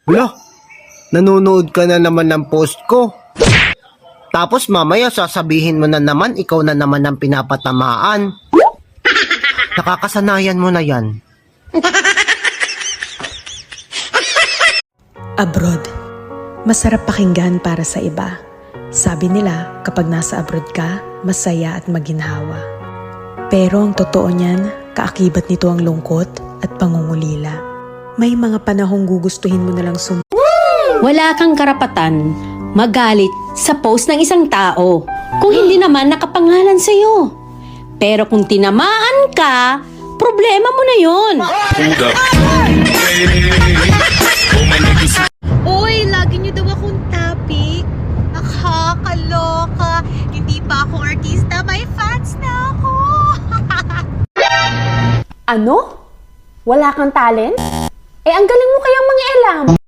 Wala, nanonood ka na naman ng post ko. Tapos mamaya sasabihin mo na naman, ikaw na naman ang pinapatamaan. Nakakasanayan mo na yan. Abroad. Masarap pakinggan para sa iba. Sabi nila, kapag nasa abroad ka, masaya at maginhawa. Pero ang totoo niyan, kaakibat nito ang lungkot at pangungulila. May mga panahong gugustuhin mo na lang Wala kang karapatan magalit sa post ng isang tao kung hindi naman nakapangalan sa'yo. Pero kung tinamaan ka, problema mo na yun. Uy, lagi niyo daw akong topic. Nakakaloka. Hindi pa ako artista, may fans na ako. Ano? Wala kang talent? Eh, ang galing mo kayang mangialam.